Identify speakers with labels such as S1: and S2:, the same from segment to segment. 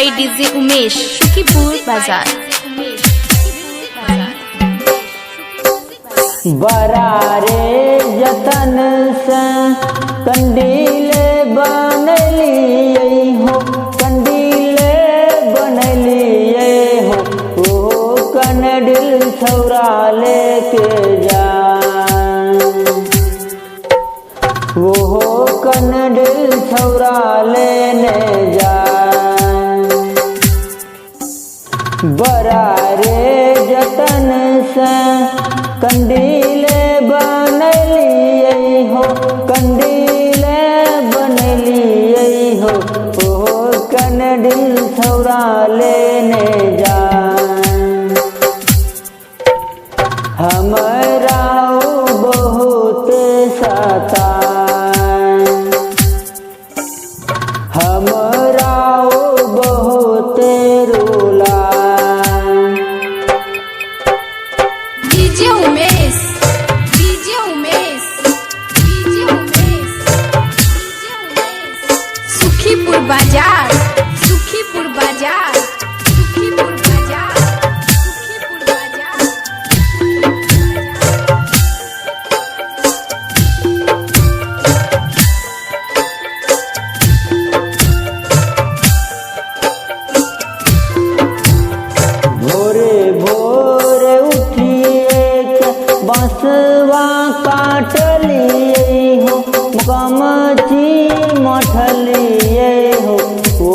S1: by DJ Umesh, Shukipur Bazaar.
S2: बरारे जतन से कंडीले बनलिए हो, कंडीले बनलिए हो, ओ कनडिल छौरा लेके जा, वो कनडिल छौरा लेने जा। बरारे जतन से कंडीले बनलिए हो, कंडीले बनलिए हो, ओ कनडिल छौरा लेने जा। हमरा बहुत सताए, हमरा बहुत रुलाए।
S1: DJ Umesh, DJ Umesh, DJ Umesh, Sukhipur Bazaar, Sukhipur Bazaar, Sukhipur Bazaar, Sukhipur Bazaar.
S2: भोरे भोरे उठिए बसवा काटलिए हो, कमची मठलिए हो, ओ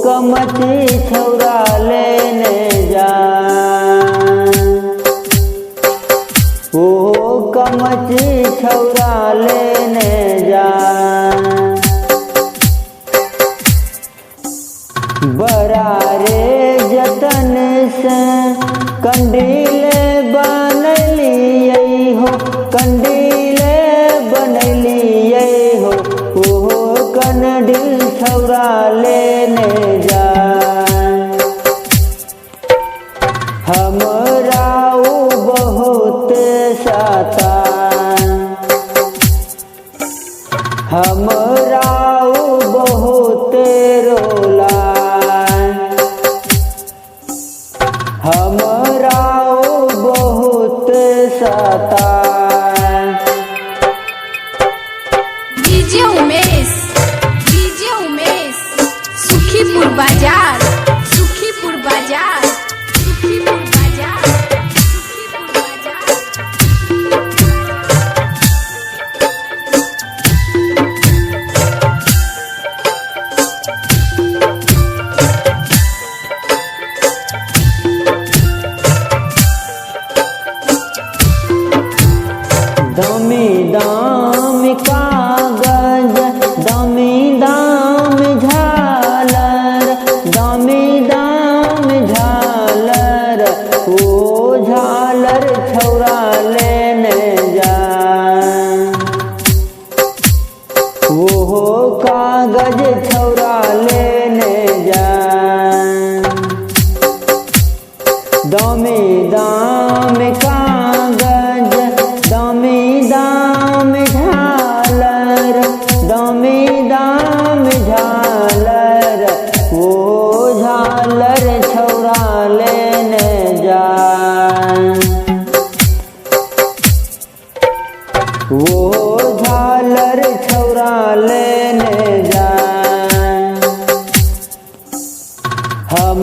S2: कमची छौरा लेने जा, ओ कमची छौरा लेने जा। बरारे जतन से कंडीले बनलिए हो, कंडीले बनलिए हो, ओ कनडिल छौरा लेने जा। हमरा बहुत सताए, हमरा बहुत रोलाए, हमरा बहुत सताए।
S1: DJ Umesh, DJ Umesh, Sukhipur Bazaar, Sukhipur Bazaar, Sukhipur Bazaar, Sukhipur Bazaar.
S2: दामी दाम कागज, दामी दाम झालर, दामी दाम झालर, ओ झालर छौरा लेने जा, वो कागज छौरा लेने जा। दामी दाम कागज, दामी दाम झालर, दामी दाम झालर, वो झालर छौरा लेने जा, वो झालर छौरा लेने जा। हम